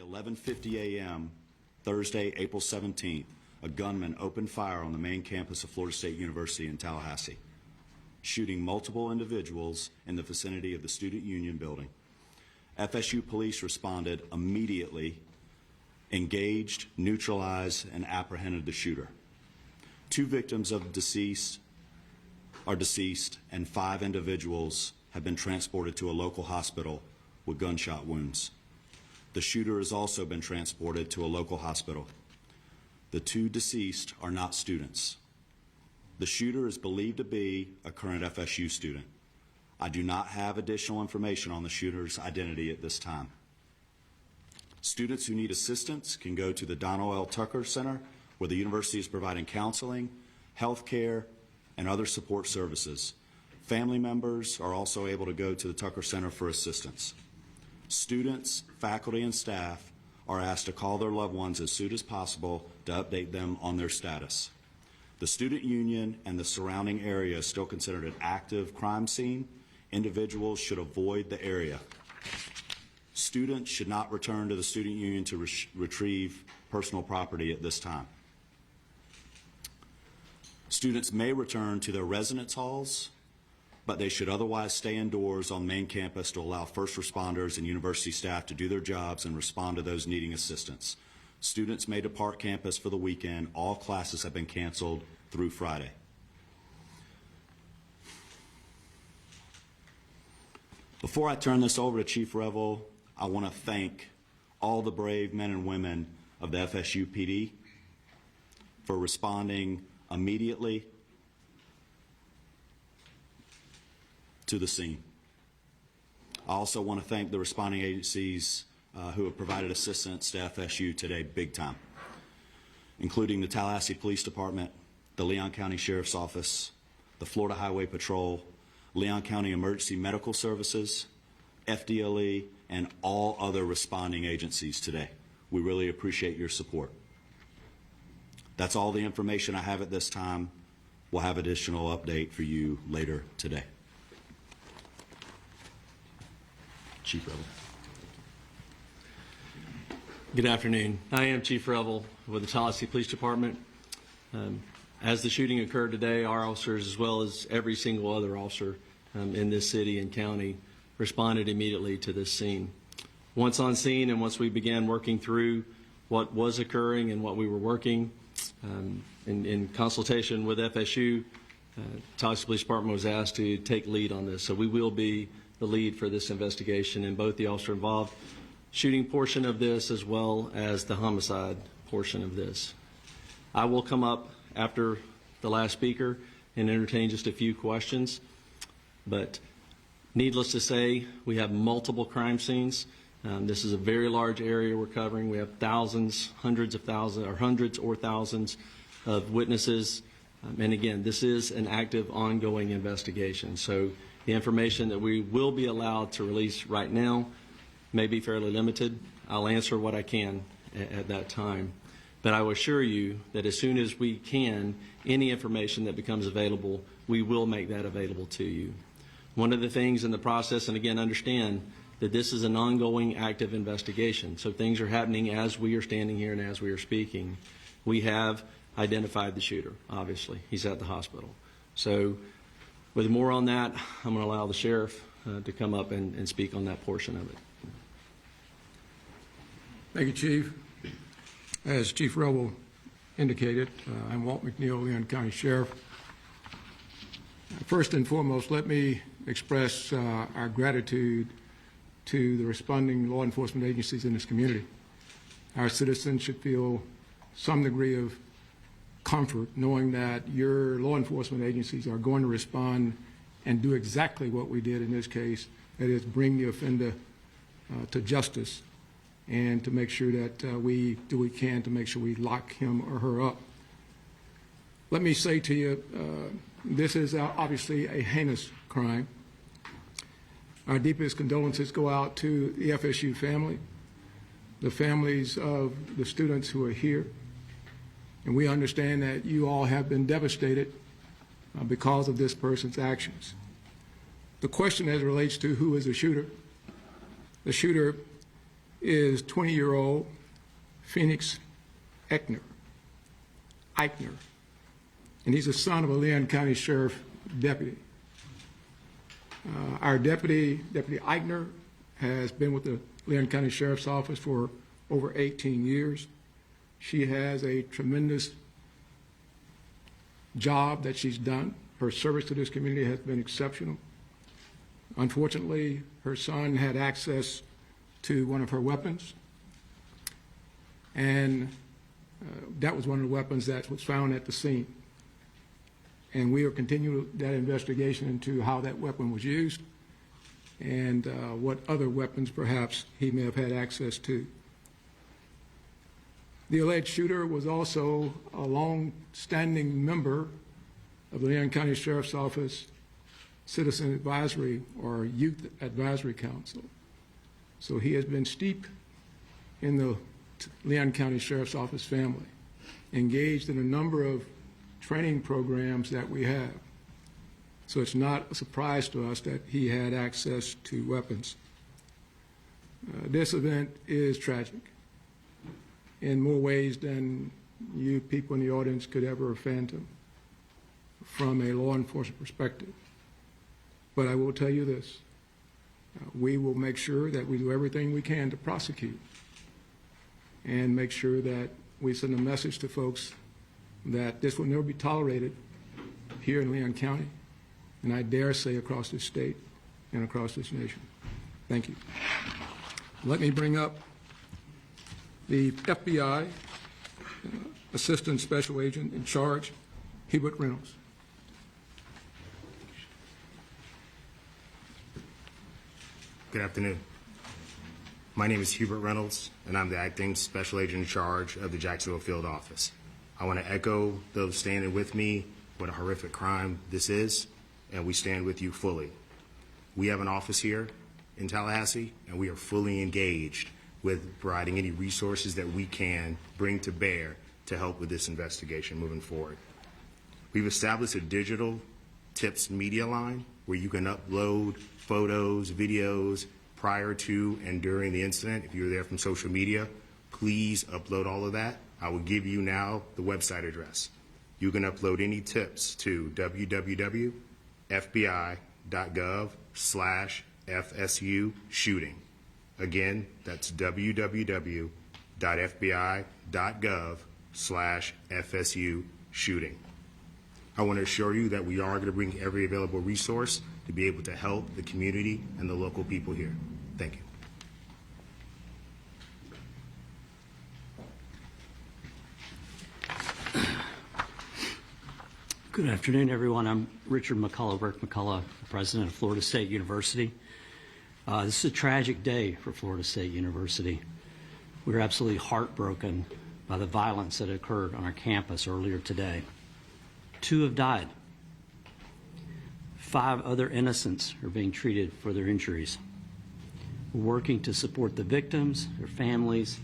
11:50 a.m. Thursday, April 17th, a gunman opened fire on the main campus of Florida State University in Tallahassee, shooting multiple individuals in the vicinity of the Student Union building. FSU police responded immediately, engaged, neutralized, and apprehended the shooter. 2 victims of deceased are deceased, and 5 individuals have been transported to a local hospital with gunshot wounds. The shooter has also been transported to a local hospital. The 2 deceased are not students. The shooter is believed to be a current FSU student. I do not have additional information on the shooter's identity at this time. Students who need assistance can go to the Donald L. Tucker Center, where the university is providing counseling, health care, and other support services. Family members are also able to go to the Tucker Center for assistance. Students, faculty, and staff are asked to call their loved ones as soon as possible to update them on their status. The student union and the surrounding area is still considered an active crime scene. Individuals should avoid the area. Students should not return to the student union to retrieve personal property at this time. Students may return to their residence halls, but they should otherwise stay indoors on main campus to allow first responders and university staff to do their jobs and respond to those needing assistance. Students may depart campus for the weekend. All classes have been canceled through Friday. Before I turn this over to Chief Revel, I want to thank all the brave men and women of the FSU PD for responding immediately to the scene. I also want to thank the responding agencies who have provided assistance to FSU today big time, including the Tallahassee Police Department, the Leon County Sheriff's Office, the Florida Highway Patrol, Leon County Emergency Medical Services, FDLE, and all other responding agencies today. We really appreciate your support. That's all the information I have at this time. We'll have additional update for you later today. Chief Revel. Good afternoon. I am Chief Revel with the Tallahassee Police Department. As the shooting occurred today, our officers, as well as every single other officer in this city and county, responded immediately to this scene. Once on scene and once we began working through what was occurring and what we were working in consultation with FSU, Tallahassee Police Department was asked to take lead on this. So we will be the lead for this investigation in both the officer involved shooting portion of this as well as the homicide portion of this. I will come up after the last speaker and entertain just a few questions, but needless to say, we have multiple crime scenes. This is a very large area we're covering. We have thousands, hundreds or thousands of witnesses. And again, this is an active, ongoing investigation. So the information that we will be allowed to release right now may be fairly limited. I'll answer what I can at that time. But I will assure you that as soon as we can, any information that becomes available, we will make that available to you. One of the things in the process, and again, understand that this is an ongoing active investigation. So things are happening as we are standing here and as we are speaking. We have identified the shooter, obviously. He's at the hospital. So with more on that, I'm going to allow the sheriff to come up and speak on that portion of it. Thank you, Chief. As Chief Revel indicated, I'm Walt McNeil, Leon County Sheriff. First and foremost, let me express our gratitude to the responding law enforcement agencies in this community. Our citizens should feel some degree of comfort knowing that your law enforcement agencies are going to respond and do exactly what we did in this case, that is bring the offender to justice and to make sure that we do what we can to make sure we lock him or her up. Let me say to you, this is obviously a heinous crime. Our deepest condolences go out to the FSU family, the families of the students who are here, and we understand that you all have been devastated because of this person's actions. The question as it relates to who is the shooter is 20-year-old Phoenix Eichner. And he's the son of a Leon County Sheriff deputy. Our Deputy Eichner, has been with the Leon County Sheriff's Office for over 18 years. She has a tremendous job that she's done. Her service to this community has been exceptional. Unfortunately, her son had access to one of her weapons, and that was one of the weapons that was found at the scene. And we are continuing that investigation into how that weapon was used and what other weapons perhaps he may have had access to. The alleged shooter was also a long-standing member of the Leon County Sheriff's Office Citizen Advisory or Youth Advisory Council. So he has been steeped in the Leon County Sheriff's Office family, engaged in a number of training programs that we have. So it's not a surprise to us that he had access to weapons. This event is tragic in more ways than you people in the audience could ever fathom from a law enforcement perspective. But I will tell you this, we will make sure that we do everything we can to prosecute and make sure that we send a message to folks that this will never be tolerated here in Leon County, and I dare say across this state and across this nation. Thank you. Let me bring up the FBI Assistant Special Agent in charge, Hubert Reynolds. Good afternoon. My name is Hubert Reynolds, and I'm the Acting Special Agent in charge of the Jacksonville Field Office. I want to echo those standing with me what a horrific crime this is, and we stand with you fully. We have an office here in Tallahassee, and we are fully engaged with providing any resources that we can bring to bear to help with this investigation moving forward. We've established a digital tips media line where you can upload photos, videos prior to and during the incident. If you were there from social media, please upload all of that. I will give you now the website address. You can upload any tips to www.fbi.gov/FSU shooting. Again, that's www.fbi.gov/FSU shooting. I want to assure you that we are going to bring every available resource to be able to help the community and the local people here. Thank you. Good afternoon, everyone. I'm Richard McCullough, Rick McCullough, President of Florida State University. This is a tragic day for Florida State University. We were absolutely heartbroken by the violence that occurred on our campus earlier today. 2 have died. 5 other innocents are being treated for their injuries. We're working to support the victims, their families,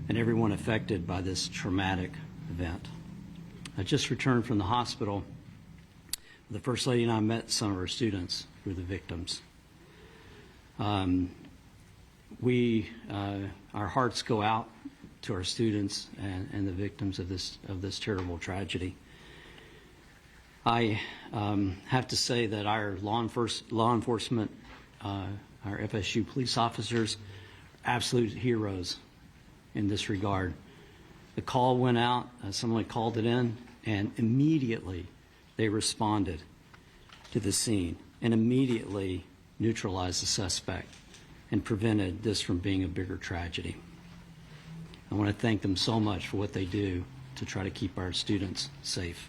and everyone affected by this traumatic event. I just returned from the hospital. The First Lady and I met some of our students who were the victims. Our hearts go out to our students and the victims of this terrible tragedy. I have to say that our law enforcement, our FSU police officers, are absolute heroes in this regard. The call went out, someone called it in, and immediately they responded to the scene and immediately neutralized the suspect and prevented this from being a bigger tragedy. I want to thank them so much for what they do to try to keep our students safe.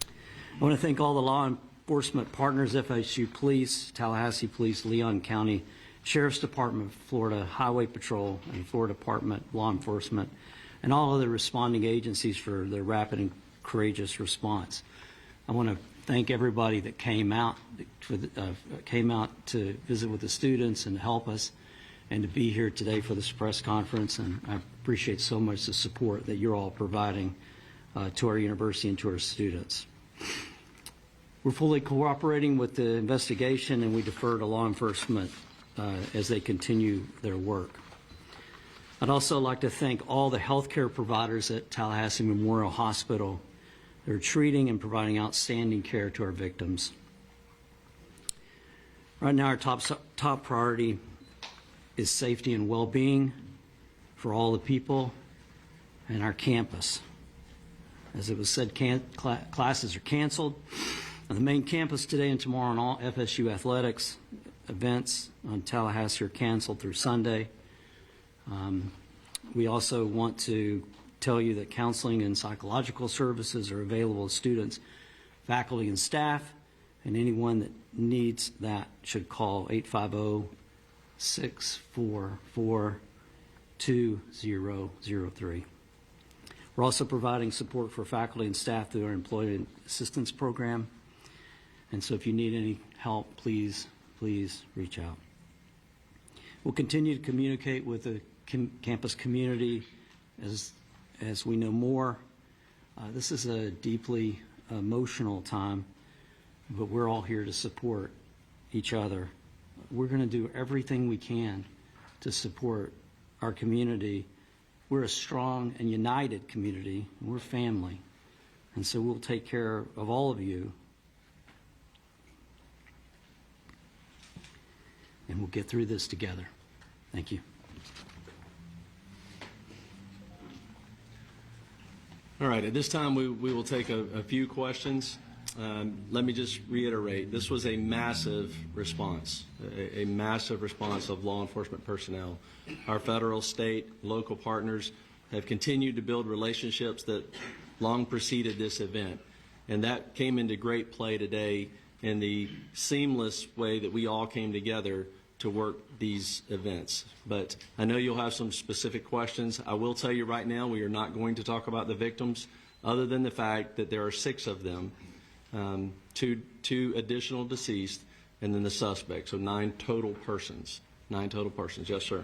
I want to thank all the law enforcement partners, FSU Police, Tallahassee Police, Leon County Sheriff's Department, Florida Highway Patrol, and Florida Department Law Enforcement, and all other responding agencies for their rapid and courageous response. I want to thank everybody that came out to visit with the students and help us, and to be here today for this press conference. And I appreciate so much the support that you're all providing to our university and to our students. We're fully cooperating with the investigation, and we defer to law enforcement as they continue their work. I'd also like to thank all the healthcare providers at Tallahassee Memorial Hospital. They're treating and providing outstanding care to our victims. Right now, our top priority is safety and well-being for all the people and our campus. As it was said, classes are canceled on the main campus today and tomorrow, and all FSU athletics events on Tallahassee are canceled through Sunday. We also want to tell you that counseling and psychological services are available to students, faculty, and staff, and anyone that needs that should call 850-644-2003. We're also providing support for faculty and staff through our employee assistance program. And so if you need any help, please reach out. We'll continue to communicate with the campus community as we know more. This is a deeply emotional time, but we're all here to support each other. We're going to do everything we can to support our community. We're a strong and united community. We're family. And so we'll take care of all of you. And we'll get through this together. Thank you. All right, at this time, we will take a few questions. Let me just reiterate, this was a massive response, a massive response of law enforcement personnel. Our federal, state, local partners have continued to build relationships that long preceded this event. And that came into great play today in the seamless way that we all came together to work these events. But I know you'll have some specific questions. I will tell you right now, we are not going to talk about the victims, other than the fact that there are 6 of them, two additional deceased, and then the suspect. So 9 total persons. 9 total persons. Yes, sir.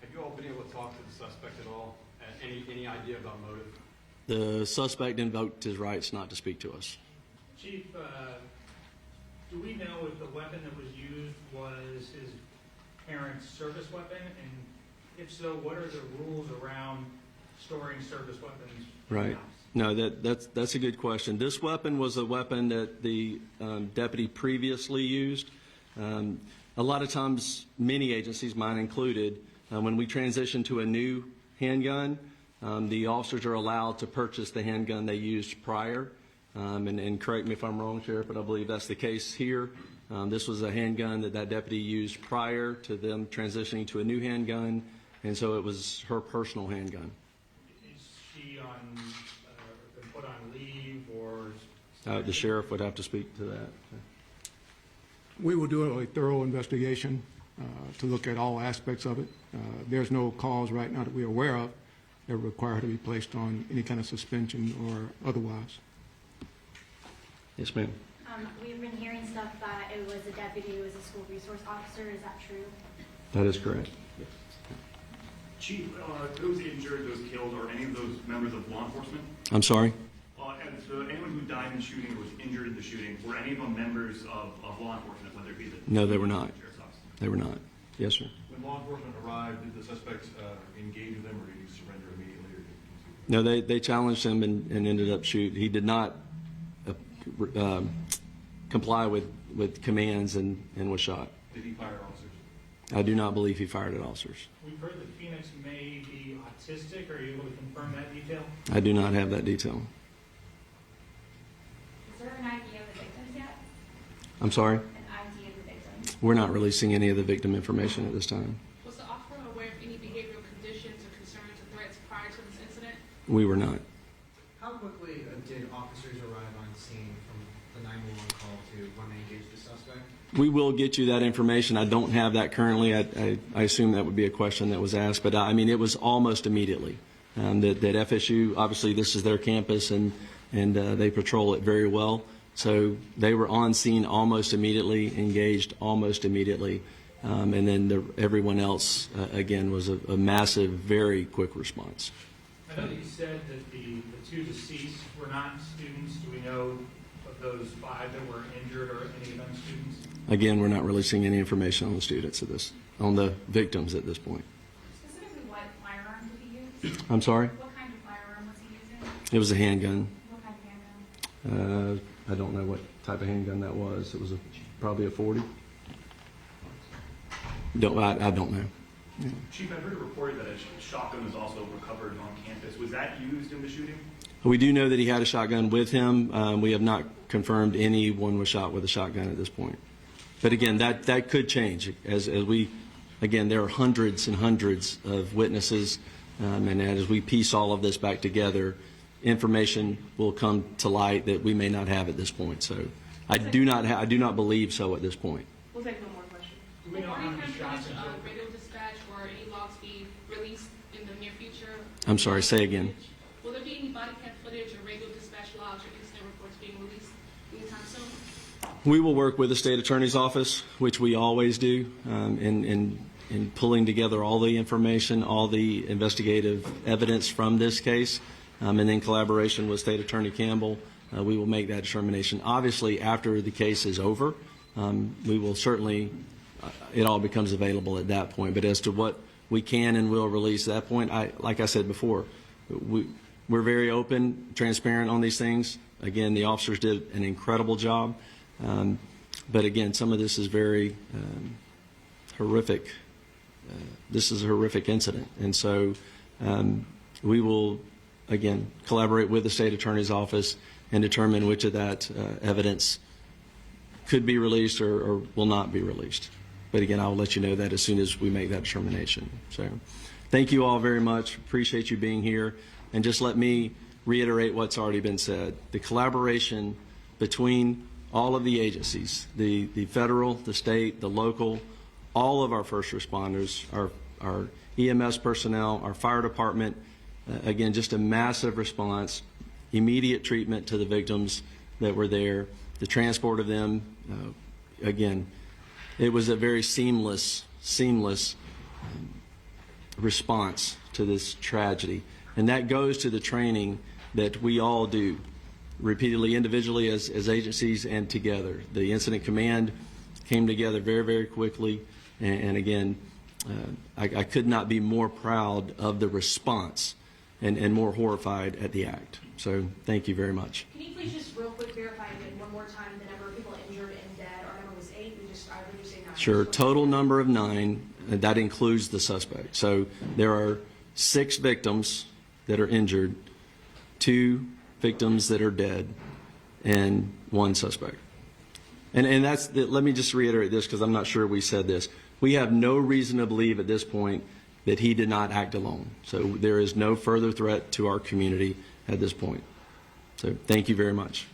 Have you all been able to talk to the suspect at all? Any idea about motive? The suspect invoked his rights not to speak to us. Chief, do we know if the weapon that was used was his parents' service weapon? And if so, what are the rules around storing service weapons in the Right. house? No, that's a good question. This weapon was a weapon that the deputy previously used. A lot of times, many agencies, mine included, when we transition to a new handgun, the officers are allowed to purchase the handgun they used prior. And correct me if I'm wrong, Sheriff, but I believe that's the case here. This was a handgun that deputy used prior to them transitioning to a new handgun, and so it was her personal handgun. Is she been put on leave or? The sheriff would have to speak to that. We will do a thorough investigation to look at all aspects of it. There's no cause right now that we're aware of that require her to be placed on any kind of suspension or otherwise. Yes, ma'am. We've been hearing stuff that it was a deputy who was a school resource officer. Is that true? That is correct. Chief, those injured, those killed, are any of those members of law enforcement? I'm sorry? And so anyone who died in the shooting or was injured in the shooting, were any of them members of law enforcement, whether it be the No, they were not. sheriff's office? They were not. Yes, sir. When law enforcement arrived, did the suspect engage with them, or did he surrender immediately? Or No, they challenged him and ended up shooting. He did not comply with commands and was shot. did he fire officers? I do not believe he fired at officers. We've heard that Phoenix may be autistic. Are you able to confirm that detail? I do not have that detail. Is there an idea of the victims yet? I'm sorry? An idea of the victims? We're not releasing any of the victim information at this time. Was the officer aware of any behavioral conditions or concerns or threats prior to this incident? We were not. How quickly did officers arrive on scene from the 911 call to when they engaged the suspect? We will get you that information. I don't have that currently. I assume that would be a question that was asked, but I mean, it was almost immediately. That FSU, obviously this is their campus and they patrol it very well. So they were on scene almost immediately, engaged almost immediately. And then everyone else, again, was a massive, very quick response. I know that you said that the 2 deceased were not students. Do we know of those 5 that were injured or any of them students? Again, we're not releasing any information on the students on the victims at this point. Specifically, what firearm I'm sorry? What kind of firearm was he using? It was a handgun. What kind of handgun? I don't know what type of handgun that was. It was probably a 40. I don't know. Chief, I've heard it reported that a shotgun was also recovered on campus. Was that used in the shooting? We do know that he had a shotgun with him. We have not confirmed anyone was shot with a shotgun at this point. But again, that could change as we, again, there are hundreds and hundreds of witnesses, and as we piece all of this back together, information will come to light that we may not have at this point. So I do not believe so at this point. We'll take one more question. Do we know Will how any many shots kind in of radio dispatch or any logs be released in the near future? I'm sorry, say again. Will there be any body cam footage or radio dispatch logs or incident reports being released anytime soon? We will work with the state attorney's office, which we always do, in pulling together all the information, all the investigative evidence from this case, and then collaboration with State Attorney Campbell, we will make that determination. Obviously, after the case is over, we will certainly, it all becomes available at that point. But as to what we can and will release at that point, like I said before, we're very open, transparent on these things. Again, the officers did an incredible job. But again, some of this is very horrific. This is a horrific incident. And so we will, again, collaborate with the state attorney's office and determine which of that evidence could be released or will not be released. But again, I'll let you know that as soon as we make that determination. So thank you all very much. Appreciate you being here. And just let me reiterate what's already been said. The collaboration between all of the agencies, the federal, the state, the local, all of our first responders, our EMS personnel, our fire department, again, just a massive response, immediate treatment to the victims that were there, the transport of them. Again, it was a very seamless response to this tragedy. And that goes to the training that we all do repeatedly, individually as agencies and together. The incident command came together very, very quickly. And again, I could not be more proud of the response and more horrified at the act. So thank you very much. Can you please just real quick verify again one more time the number of people injured and dead? Our number was 8. I heard you say 9. Sure. Total number of 9. That includes the suspect. So there are 6 victims that are injured, 2 victims that are dead, and 1 suspect. And that's let me just reiterate this because I'm not sure we said this. We have no reason to believe at this point that he did not act alone. So there is no further threat to our community at this point. So thank you very much.